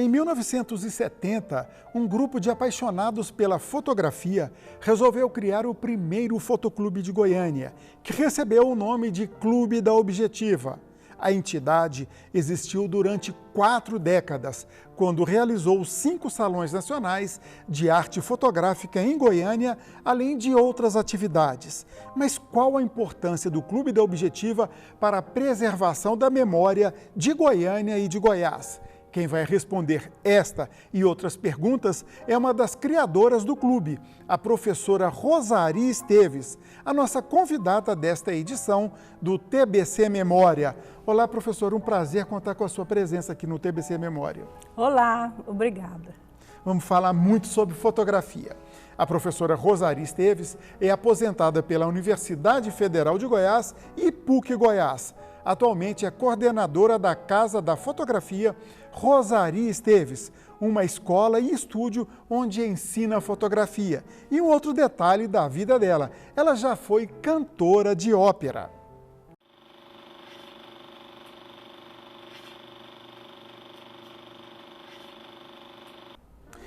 Em 1970, um grupo de apaixonados pela fotografia resolveu criar o primeiro fotoclube de Goiânia, que recebeu o nome de Clube da Objetiva. A entidade existiu durante 4 décadas, quando realizou 5 salões nacionais de arte fotográfica em Goiânia, além de outras atividades. Mas qual a importância do Clube da Objetiva para a preservação da memória de Goiânia e de Goiás? Quem vai responder esta e outras perguntas é uma das criadoras do clube, a professora Rosari Esteves, a nossa convidada desta edição do TBC Memória. Olá, professora, um prazer contar com a sua presença aqui no TBC Memória. Olá, obrigada. Vamos falar muito sobre fotografia. A professora Rosari Esteves é aposentada pela Universidade Federal de Goiás e PUC Goiás. Atualmente é coordenadora da Casa da Fotografia Rosari Esteves, uma escola e estúdio onde ensina fotografia. E um outro detalhe da vida dela, ela já foi cantora de ópera.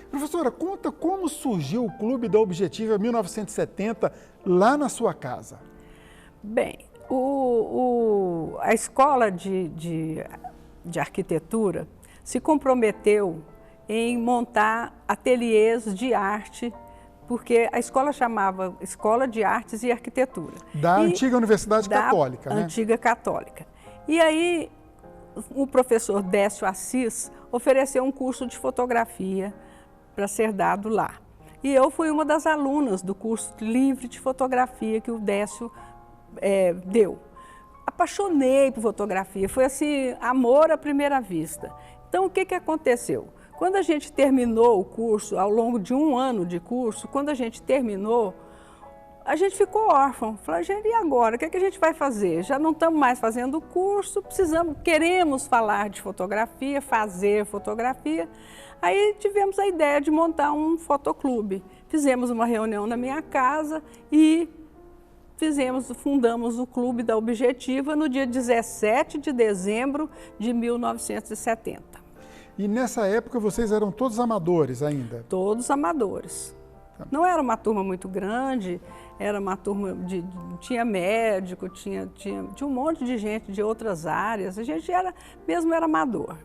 Professora, conta como surgiu o Clube da Objetiva em 1970, lá na sua casa. Bem, a escola de arquitetura se comprometeu em montar ateliês de arte, porque a escola chamava Escola de Artes e Arquitetura. Da antiga Universidade Católica, né? Antiga Católica. E aí o professor Décio Assis ofereceu um curso de fotografia para ser dado lá. E eu fui uma das alunas do curso livre de fotografia que o Décio deu. Apaixonei por fotografia, foi assim, amor à primeira vista. Então, o que aconteceu? Quando a gente terminou o curso, ao longo de 1 ano de curso, quando a gente terminou, a gente ficou órfão. Falei, gente, e agora? O que a gente vai fazer? Já não estamos mais fazendo o curso, queremos falar de fotografia, fazer fotografia. Aí tivemos a ideia de montar um fotoclube. Fizemos uma reunião na minha casa e fundamos o Clube da Objetiva no dia 17 de dezembro de 1970. E nessa época vocês eram todos amadores ainda? Todos amadores. Não era uma turma muito grande, era uma turma tinha médico, tinha um monte de gente de outras áreas, a gente era amador.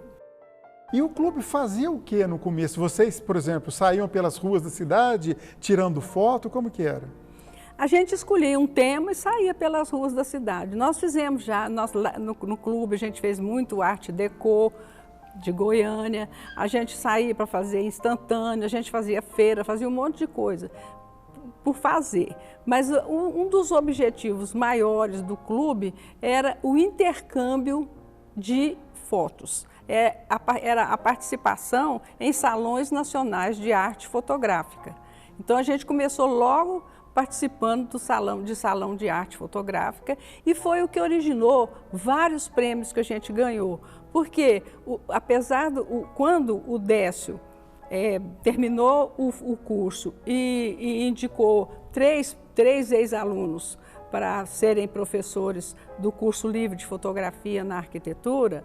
E o clube fazia o que no começo? Vocês, por exemplo, saíam pelas ruas da cidade tirando foto, como que era? A gente escolhia um tema e saía pelas ruas da cidade. Nós fizemos já, no clube a gente fez muito arte déco de Goiânia, a gente saía para fazer instantâneo, a gente fazia feira, fazia um monte de coisa por fazer. Mas um dos objetivos maiores do clube era o intercâmbio de fotos. Era a participação em salões nacionais de arte fotográfica. Então a gente começou logo participando do salão de arte fotográfica e foi o que originou vários prêmios que a gente ganhou. Porque, quando o Décio terminou o curso e indicou três ex-alunos para serem professores do curso livre de fotografia na arquitetura,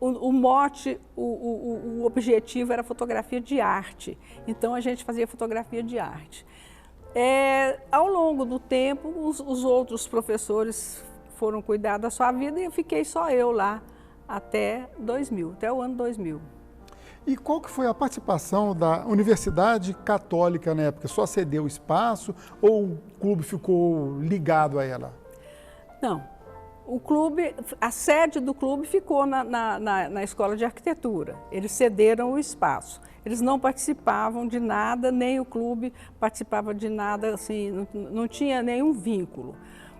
o mote, o objetivo era fotografia de arte. Então a gente fazia fotografia de arte. Ao longo do tempo, os outros professores foram cuidar da sua vida e fiquei só eu lá até o ano 2000. E qual que foi a participação da Universidade Católica na época? Só cedeu o espaço ou o clube ficou ligado a ela? Não, a sede do clube ficou na Escola de Arquitetura. Eles cederam o espaço. Eles não participavam de nada, nem o clube participava de nada, assim, não tinha nenhum vínculo.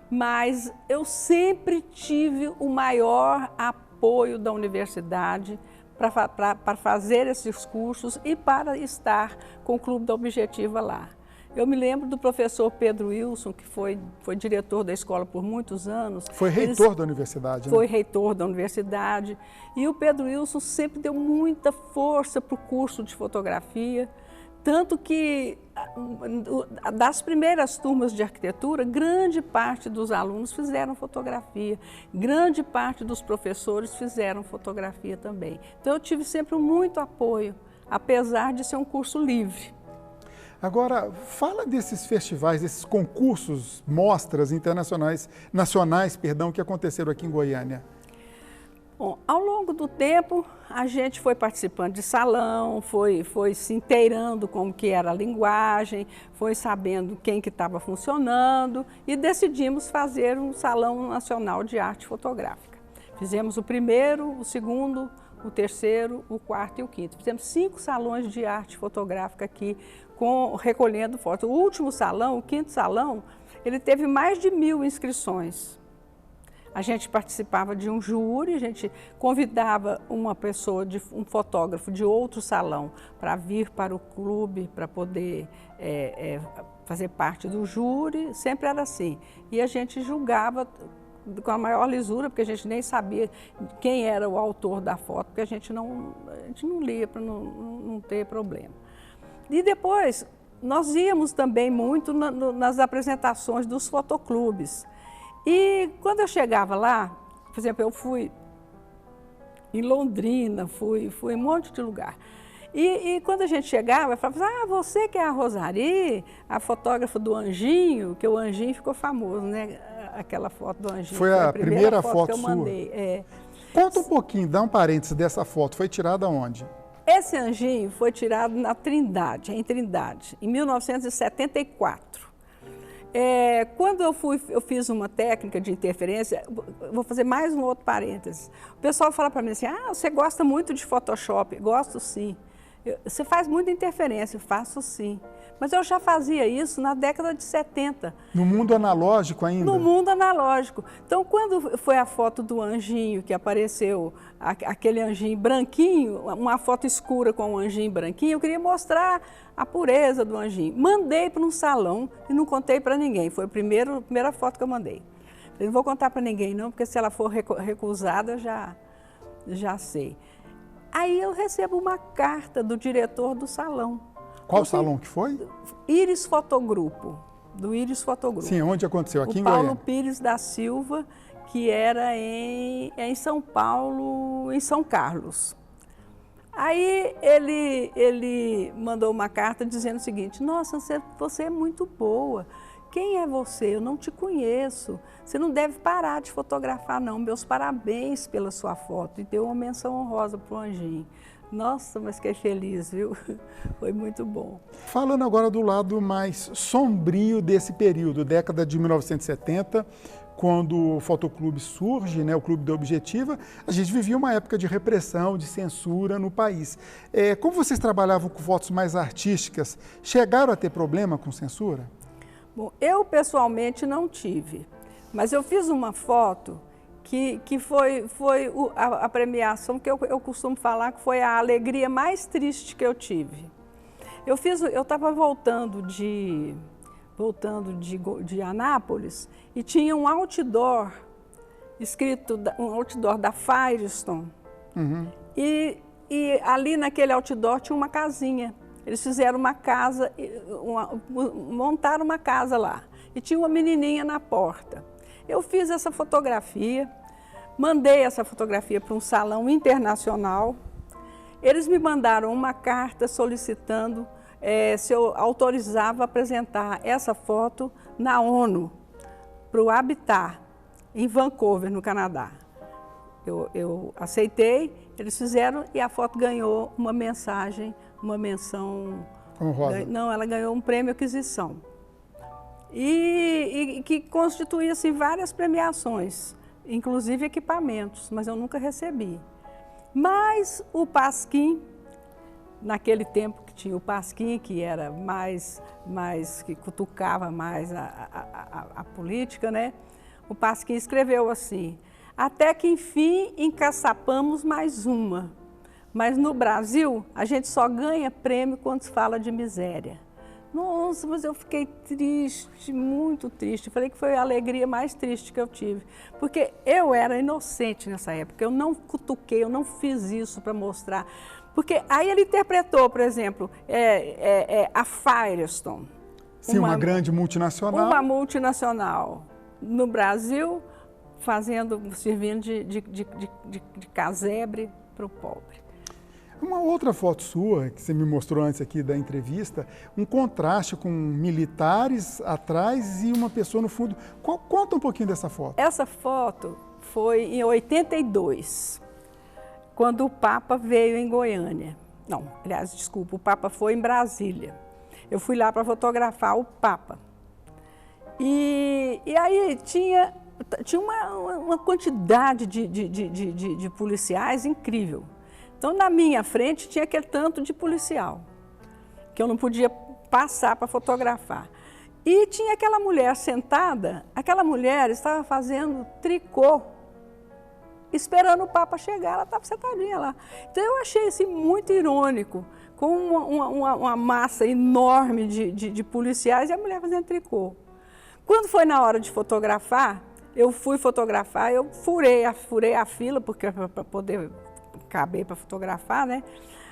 Mas eu sempre tive o maior apoio da universidade para fazer esses cursos e para estar com o Clube da Objetiva lá. Eu me lembro do professor Pedro Wilson, que foi diretor da escola por muitos anos. Foi reitor da universidade, né? Foi reitor da universidade. E o Pedro Wilson sempre deu muita força para o curso de fotografia. Tanto que das primeiras turmas de arquitetura, grande parte dos alunos fizeram fotografia, grande parte dos professores fizeram fotografia também. Então eu tive sempre muito apoio, apesar de ser um curso livre. Agora, fala desses festivais, desses concursos, mostras internacionais, que aconteceram aqui em Goiânia. Bom, ao longo do tempo, a gente foi participando de salão, foi se inteirando como que era a linguagem, foi sabendo quem que estava funcionando e decidimos fazer um Salão Nacional de Arte Fotográfica. Fizemos o primeiro, o segundo, o terceiro, o quarto e o quinto. Fizemos 5 salões de arte fotográfica aqui, recolhendo fotos. O último salão, o quinto salão, ele teve mais de 1000 inscrições. A gente participava de um júri, a gente convidava uma pessoa, um fotógrafo de outro salão para vir para o clube, para poder fazer parte do júri, sempre era assim. E a gente julgava com a maior lisura, porque a gente nem sabia quem era o autor da foto, porque a gente não lia para não ter problema. E depois, nós íamos também muito nas apresentações dos fotoclubes. E quando eu chegava lá, por exemplo, eu fui em Londrina, fui em um monte de lugar. E quando a gente chegava, eu falava, você que é a Rosari, a fotógrafa do Anjinho, que o Anjinho ficou famoso, né? Aquela foto do Anjinho. Foi a primeira foto que eu sua. mandei. Conta um pouquinho, dá um parênteses dessa foto, foi tirada onde? Esse Anjinho foi tirado na Trindade, em Trindade, em 1974. Quando eu fiz uma técnica de interferência, vou fazer mais um outro parênteses. O pessoal fala para mim assim, você gosta muito de Photoshop? Gosto sim. Você faz muita interferência? Faço sim. Mas eu já fazia isso na década de 70. No mundo analógico ainda? No mundo analógico. Então, quando foi a foto do anjinho, que apareceu, aquele anjinho branquinho, uma foto escura com um anjinho branquinho, eu queria mostrar a pureza do anjinho. Mandei para um salão e não contei para ninguém. Foi a primeira foto que eu mandei. Eu não vou contar para ninguém não, porque se ela for recusada, eu já sei. Aí eu recebo uma carta do diretor do salão. Qual salão que foi? Íris Fotogrupo, do Íris Fotogrupo. Sim, onde aconteceu? Aqui em Paulo Goiânia? Pires da Silva, que era em São Paulo, em São Carlos. Aí ele mandou uma carta dizendo o seguinte, nossa, você é muito boa. Quem é você? Eu não te conheço. Você não deve parar de fotografar, não. Meus parabéns pela sua foto. E deu uma menção honrosa para o Anjinho. Nossa, mas que feliz, viu? Foi muito bom. Falando agora do lado mais sombrio desse período, década de 1970, quando o Fotoclube surge, né, o Clube da Objetiva, a gente vivia uma época de repressão, de censura no país. Como vocês trabalhavam com fotos mais artísticas, chegaram a ter problema com censura? Bom, eu pessoalmente não tive, mas eu fiz uma foto que foi a premiação que eu costumo falar que foi a alegria mais triste que eu tive. Eu estava voltando de Anápolis e tinha um outdoor escrito, um outdoor da Firestone. Uhum. E ali naquele outdoor tinha uma casinha. Eles fizeram uma casa, montaram uma casa lá e tinha uma menininha na porta. Eu fiz essa fotografia, mandei essa fotografia para um salão internacional. Eles me mandaram uma carta solicitando se eu autorizava apresentar essa foto na ONU, para o Habitat, em Vancouver, no Canadá. Eu aceitei, eles fizeram e a foto ganhou uma menção honrosa. Não, ela ganhou um prêmio aquisição. E que constituía assim, várias premiações, inclusive equipamentos, mas eu nunca recebi. Mas o Pasquim, naquele tempo que tinha o Pasquim, que era que cutucava mais a política, né? O Pasquim escreveu assim, até que enfim encaçapamos mais uma, mas no Brasil a gente só ganha prêmio quando se fala de miséria. Nossa, mas eu fiquei triste, muito triste. Falei que foi a alegria mais triste que eu tive. Porque eu era inocente nessa época, eu não cutuquei, eu não fiz isso para mostrar. Porque aí ele interpretou, por exemplo, a Firestone. Sim, uma grande multinacional. Uma multinacional no Brasil, servindo de casebre para o pobre. Uma outra foto sua, que você me mostrou antes aqui da entrevista, um contraste com militares atrás e uma pessoa no fundo. Conta um pouquinho dessa foto. Essa foto foi em 82, quando o Papa veio em Goiânia. Não, aliás, desculpa, o Papa foi em Brasília. Eu fui lá para fotografar o Papa. E aí tinha uma quantidade de policiais incrível. Então, na minha frente, tinha aquele tanto de policial, que eu não podia passar para fotografar. E tinha aquela mulher sentada, aquela mulher estava fazendo tricô, esperando o Papa chegar, ela estava sentadinha lá. Então, eu achei assim, muito irônico, com uma massa enorme de policiais e a mulher fazendo tricô. Quando foi na hora de fotografar, eu fui fotografar, eu furei a fila, porque para poder caber para fotografar, né?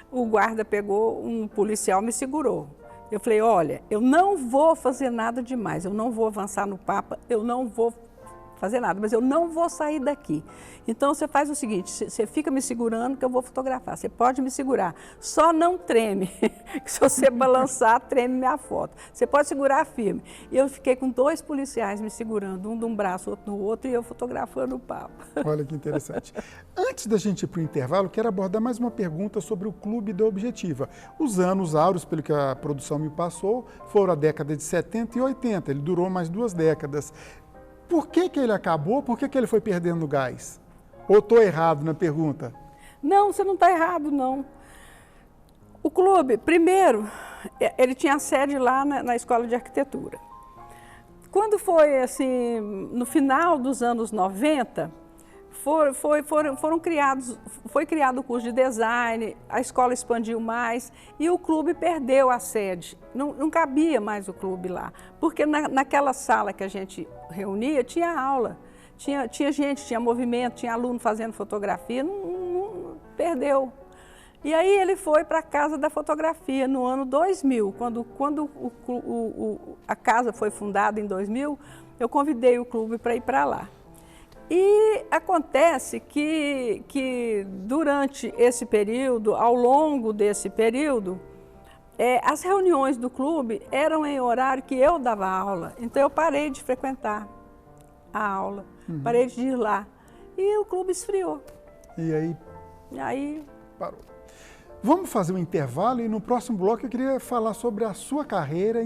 O guarda pegou, um policial me segurou. Eu falei, olha, eu não vou fazer nada demais, eu não vou avançar no Papa, eu não vou fazer nada, mas eu não vou sair daqui. Então você faz o seguinte, você fica me segurando que eu vou fotografar, você pode me segurar, só não treme, que se você balançar, treme minha foto. Você pode segurar firme. E eu fiquei com 2 policiais me segurando, um de um braço, outro no outro, e eu fotografando o Papa. Olha que interessante. Antes da gente ir para o intervalo, quero abordar mais uma pergunta sobre o Clube da Objetiva. Os anos áureos, pelo que a produção me passou, foram a década de 70 e 80, ele durou mais 2 décadas. Por que ele acabou? Por que ele foi perdendo gás? Ou estou errado na pergunta? Não, você não está errado, não. O clube, primeiro, ele tinha sede lá na Escola de Arquitetura. Quando foi, assim, no final dos anos 90, foi criado o curso de design, a escola expandiu mais e o clube perdeu a sede. Não cabia mais o clube lá, porque naquela sala que a gente reunia tinha aula, tinha gente, tinha movimento, tinha aluno fazendo fotografia, perdeu. E aí ele foi para a Casa da Fotografia no ano 2000, quando a casa foi fundada em 2000, eu convidei o clube para ir para lá. E acontece que durante esse período, ao longo desse período, as reuniões do clube eram em horário que eu dava aula, então eu parei de frequentar a aula, parei de ir lá e o clube esfriou. E aí parou. Vamos fazer um intervalo e no próximo bloco eu queria falar sobre a sua carreira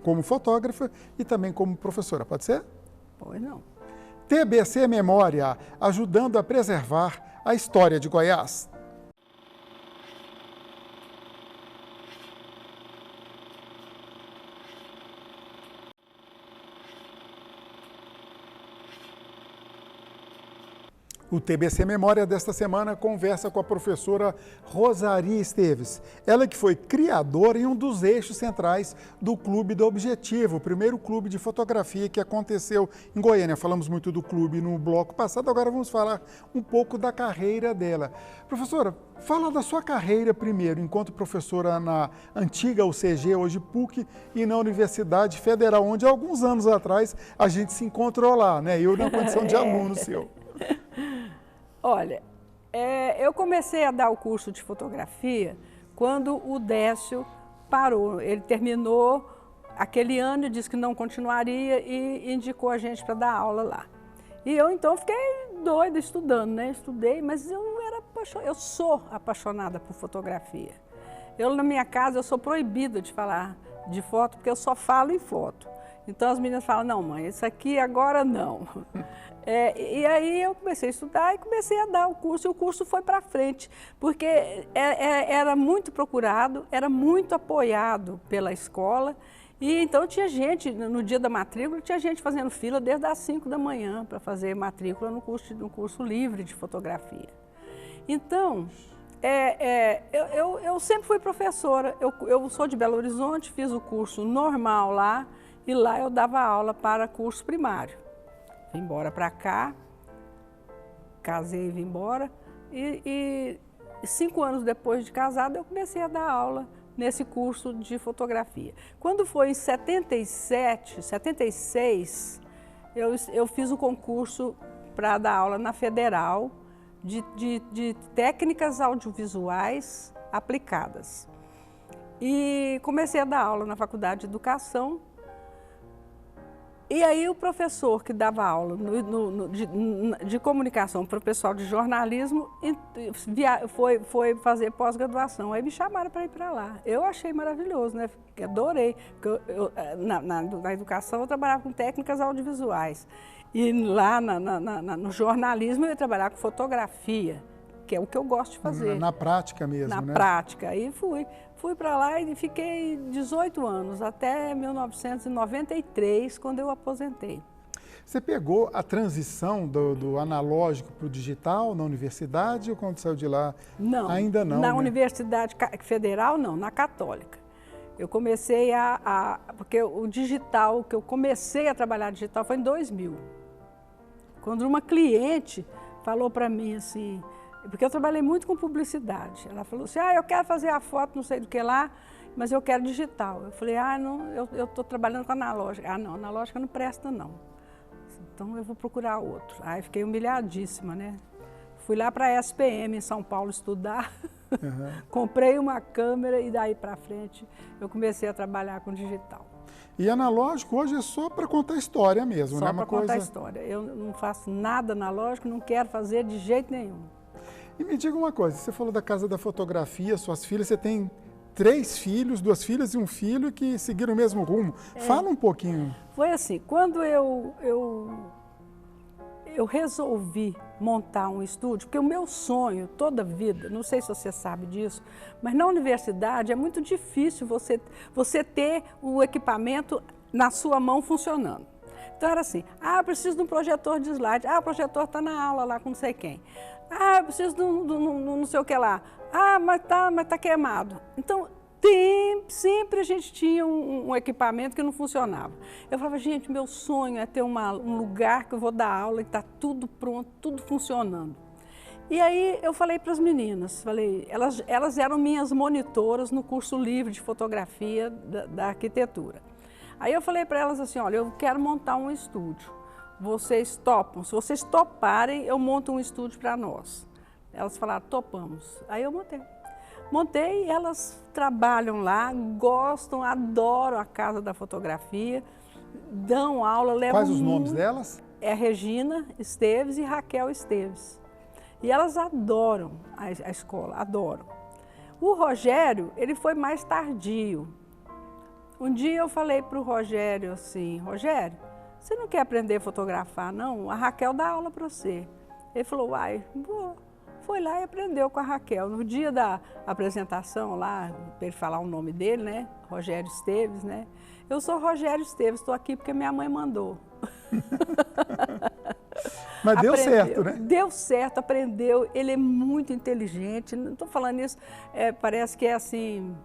como fotógrafa e também como professora, pode ser? Pois não. TBC Memória, ajudando a preservar a história de Goiás. O TBC Memória desta semana conversa com a professora Rosaria Esteves. Ela que foi criadora e um dos eixos centrais do Clube da Objetiva, o primeiro clube de fotografia que aconteceu em Goiânia. Falamos muito do clube no bloco passado, agora vamos falar um pouco da carreira dela. Professora, fala da sua carreira primeiro, enquanto professora na antiga UCG, hoje PUC, e na Universidade Federal, onde alguns anos atrás a gente se encontrou lá, né? Eu na condição de aluno seu. Olha, eu comecei a dar o curso de fotografia quando o Décio parou. Ele terminou aquele ano e disse que não continuaria e indicou a gente para dar aula lá. E eu então fiquei doida estudando, né? Estudei, mas eu não era apaixonada. Eu sou apaixonada por fotografia. Na minha casa, eu sou proibida de falar de foto, porque eu só falo em foto. Então as meninas falam, não mãe, isso aqui agora não. E aí eu comecei a estudar e comecei a dar o curso, e o curso foi para frente, porque era muito procurado, era muito apoiado pela escola, e então tinha gente, no dia da matrícula, tinha gente fazendo fila desde as 5 da manhã para fazer matrícula no curso livre de fotografia. Então, Eu sempre fui professora. Eu sou de Belo Horizonte, fiz o curso normal lá e lá eu dava aula para curso primário. Vim embora para cá, casei e vim embora. E 5 anos depois de casada eu comecei a dar aula nesse curso de fotografia. Quando foi em 77, 76, eu fiz o concurso para dar aula na Federal de técnicas audiovisuais aplicadas. E comecei a dar aula na Faculdade de Educação. E aí o professor que dava aula de comunicação para o pessoal de jornalismo foi fazer pós-graduação. Aí me chamaram para ir para lá. Eu achei maravilhoso, né? Adorei. Na educação eu trabalhava com técnicas audiovisuais. E lá no jornalismo eu ia trabalhar com fotografia, que é o que eu gosto de fazer. Na prática mesmo, né? Na prática. Aí fui para lá e fiquei 18 anos, até 1993, quando eu aposentei. Você pegou a transição do analógico para o digital na universidade ou quando saiu de lá? Não. Ainda não, Na né? Universidade Federal, não, na Católica. Eu comecei porque o digital, que eu comecei a trabalhar digital foi em 2000. Quando uma cliente falou para mim assim, porque eu trabalhei muito com publicidade, ela falou assim, eu quero fazer a foto, não sei do que lá, mas eu quero digital. Eu falei, não, eu estou trabalhando com analógica. Não, analógica não presta não. Então eu vou procurar outro. Aí fiquei humilhadíssima, né? Fui lá para a SPM em São Paulo estudar, comprei uma câmera e daí para frente eu comecei a trabalhar com digital. E analógico hoje é só para contar história mesmo, né? Só para contar história. Eu não faço nada analógico, não quero fazer de jeito nenhum. E me diga uma coisa, você falou da Casa da Fotografia, suas filhas, você tem 3 filhos, 2 filhas e um filho que seguiram o mesmo rumo. Fala um pouquinho. Foi assim, quando eu resolvi montar um estúdio, porque o meu sonho toda a vida, não sei se você sabe disso, mas na universidade é muito difícil você ter o equipamento na sua mão funcionando. Então era assim, eu preciso de um projetor de slide, o projetor está na aula lá com não sei quem. Eu preciso de não sei o que lá, mas tá queimado. Então, sempre a gente tinha um equipamento que não funcionava. Eu falava, gente, meu sonho é ter um lugar que eu vou dar aula e está tudo pronto, tudo funcionando. E aí eu falei para as meninas, elas eram minhas monitoras no curso livre de fotografia da arquitetura. Aí eu falei para elas assim, olha, eu quero montar um estúdio. Vocês topam? Se vocês toparem, eu monto um estúdio para nós. Elas falaram, topamos. Aí eu montei e elas trabalham lá, gostam, adoram a Casa da Fotografia, dão aula, levam... Quais os nomes delas? É Regina Esteves e Raquel Esteves. E elas adoram a escola, adoram. O Rogério, ele foi mais tardio. Um dia eu falei para o Rogério assim, Rogério, você não quer aprender a fotografar, não? A Raquel dá aula para você. Ele falou, vou. Foi lá e aprendeu com a Raquel. No dia da apresentação lá, para ele falar o nome dele, né? Rogério Esteves, né? Eu sou Rogério Esteves, estou aqui porque minha mãe mandou. Mas deu certo, né? Deu certo, aprendeu. Ele é muito inteligente. Não estou falando isso, parece que é assim,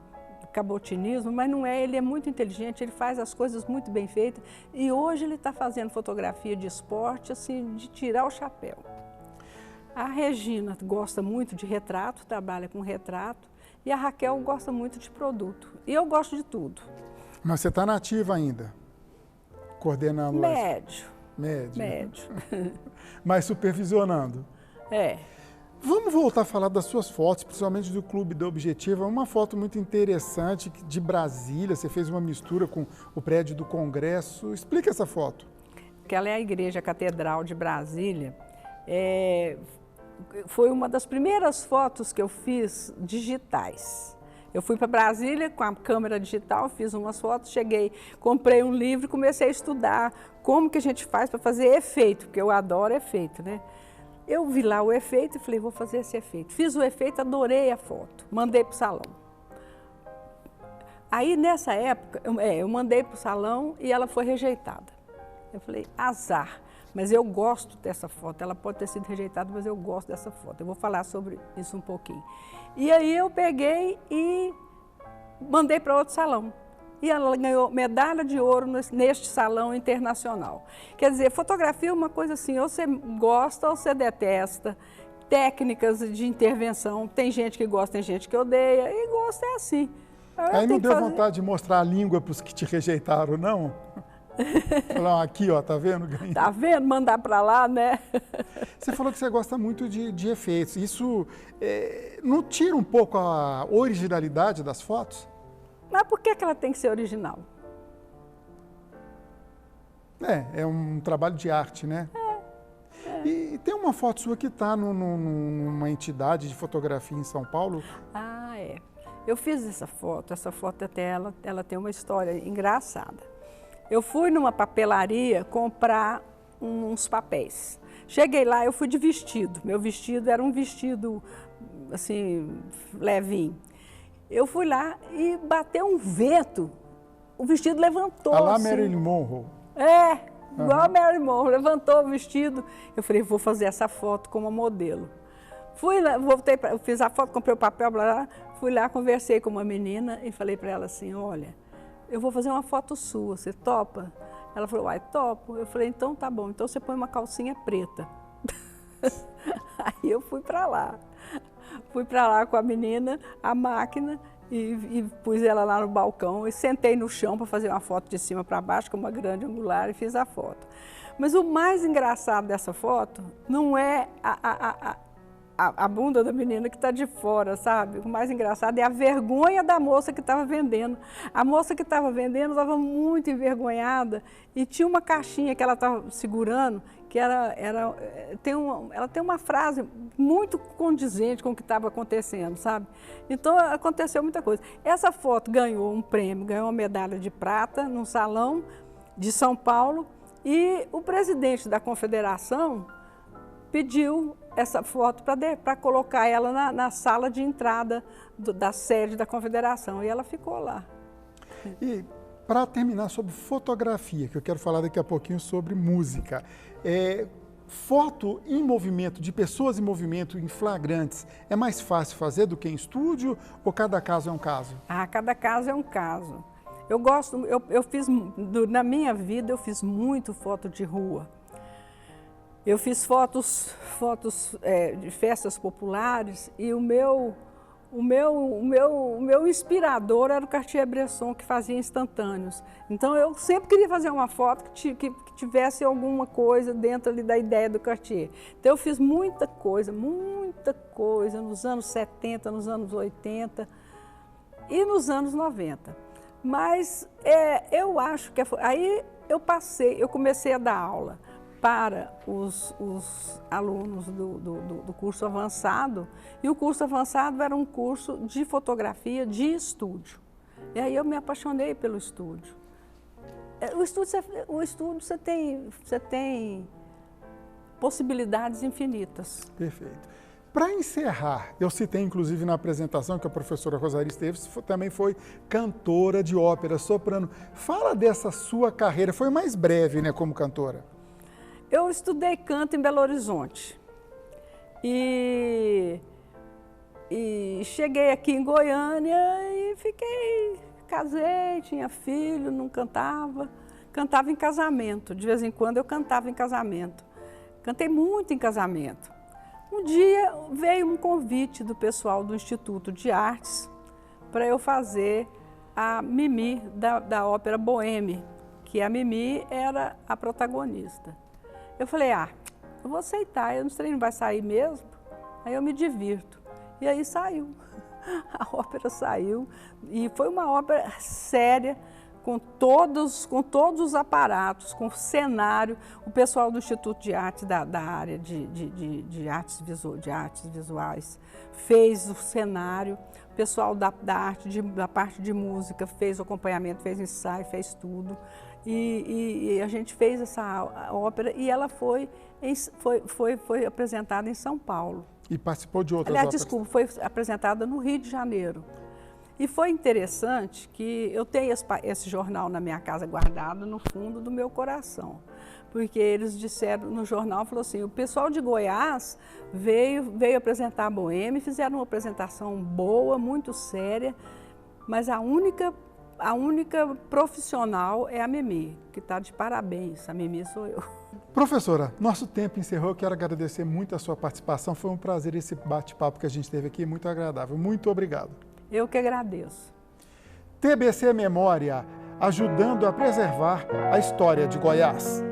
cabotinismo, mas não é. Ele é muito inteligente, ele faz as coisas muito bem feitas. E hoje ele está fazendo fotografia de esporte, assim, de tirar o chapéu. A Regina gosta muito de retrato, trabalha com retrato, e a Raquel gosta muito de produto. E eu gosto de tudo. Mas você está nativa ainda? Coordenando? Médio. Mas supervisionando? Vamos voltar a falar das suas fotos, principalmente do Clube da Objetiva. Uma foto muito interessante de Brasília, você fez uma mistura com o prédio do Congresso. Explica essa foto. Que ela é a Igreja Catedral de Brasília. Foi uma das primeiras fotos que eu fiz digitais. Eu fui para Brasília com a câmera digital, fiz umas fotos, cheguei, comprei um livro e comecei a estudar como que a gente faz para fazer efeito, porque eu adoro efeito, né? Eu vi lá o efeito e falei, vou fazer esse efeito. Fiz o efeito, adorei a foto, mandei para o salão. Aí, nessa época, eu mandei para o salão e ela foi rejeitada. Eu falei, azar. Mas eu gosto dessa foto, ela pode ter sido rejeitada, mas eu gosto dessa foto. Eu vou falar sobre isso um pouquinho. E aí eu peguei e mandei para outro salão. E ela ganhou medalha de ouro neste salão internacional. Quer dizer, fotografia é uma coisa assim, ou você gosta ou você detesta. Técnicas de intervenção, tem gente que gosta, tem gente que odeia, e gosta é assim. Aí não deu vontade de mostrar a língua para os que te rejeitaram, não? Falar, aqui, ó, tá vendo? Ganhei. Tá vendo? Mandar para lá, né? Você falou que você gosta muito de efeitos. Isso não tira um pouco a originalidade das fotos? Mas por que ela tem que ser original? É um trabalho de arte, né? E tem uma foto sua que está numa entidade de fotografia em São Paulo? Ah, é. Eu fiz essa foto até ela tem uma história engraçada. Eu fui numa papelaria comprar uns papéis. Cheguei lá, eu fui de vestido. Meu vestido era um vestido, assim, levinho. Eu fui lá e bateu um vento, o vestido levantou. A lá assim. Marilyn Monroe. Igual a Marilyn Monroe, levantou o vestido. Eu falei, vou fazer essa foto como modelo. Fui lá, eu fiz a foto, comprei o papel, blá, blá, fui lá, conversei com uma menina e falei para ela assim, olha, eu vou fazer uma foto sua, você topa? Ela falou, uai, topo. Eu falei, então tá bom, então você põe uma calcinha preta. Aí eu fui para lá. Fui para lá com a menina, a máquina, e pus ela lá no balcão e sentei no chão para fazer uma foto de cima para baixo, com uma grande angular, e fiz a foto. Mas o mais engraçado dessa foto não é a bunda da menina que está de fora, sabe? O mais engraçado é a vergonha da moça que estava vendendo. A moça que estava vendendo estava muito envergonhada e tinha uma caixinha que ela estava segurando, que ela tem uma frase muito condizente com o que estava acontecendo, sabe? Então, aconteceu muita coisa. Essa foto ganhou um prêmio, ganhou uma medalha de prata num salão de São Paulo e o presidente da confederação pediu essa foto para colocar ela na sala de entrada da sede da confederação e ela ficou lá. E para terminar sobre fotografia, que eu quero falar daqui a pouquinho sobre música, foto em movimento, de pessoas em movimento, em flagrantes, é mais fácil fazer do que em estúdio ou cada caso é um caso? Ah, cada caso é um caso. Na minha vida eu fiz muito foto de rua. Eu fiz fotos de festas populares e o meu inspirador era o Cartier-Bresson, que fazia instantâneos. Então, eu sempre queria fazer uma foto que tivesse alguma coisa dentro ali da ideia do Cartier. Então, eu fiz muita coisa nos anos 70, nos anos 80 e nos anos 90. Mas eu acho que aí eu comecei a dar aula para os alunos do curso avançado, e o curso avançado era um curso de fotografia de estúdio. E aí eu me apaixonei pelo estúdio. O estúdio você tem possibilidades infinitas. Perfeito. Para encerrar, eu citei inclusive na apresentação que a professora Rosari Esteves também foi cantora de ópera, soprano. Fala dessa sua carreira, foi mais breve, né, como cantora? Eu estudei canto em Belo Horizonte e cheguei aqui em Goiânia e casei, tinha filho, não cantava em casamento, de vez em quando eu cantava em casamento, cantei muito em casamento. Um dia veio um convite do pessoal do Instituto de Artes para eu fazer a Mimi da ópera Bohème, que a Mimi era a protagonista. Eu falei, eu vou aceitar, eu não vai sair mesmo, aí eu me divirto. E aí saiu, a ópera saiu, e foi uma ópera séria, com todos os aparatos, com o cenário. O pessoal do Instituto de Arte, da área de artes visuais, fez o cenário. O pessoal da parte de música fez o acompanhamento, fez ensaio, fez tudo. E a gente fez essa ópera e ela foi apresentada em São Paulo. E participou de outras óperas? Desculpa, foi apresentada no Rio de Janeiro. E foi interessante que eu tenho esse jornal na minha casa guardado no fundo do meu coração. porque eles disseram no jornal, falou assim, o pessoal de Goiás veio apresentar a Boêmia, fizeram uma apresentação boa, muito séria, mas a única profissional é a Mimi, que está de parabéns, a Mimi sou eu. Professora, nosso tempo encerrou, eu quero agradecer muito a sua participação, foi um prazer esse bate-papo que a gente teve aqui, muito agradável, muito obrigado. Eu que agradeço. TBC Memória, ajudando a preservar a história de Goiás.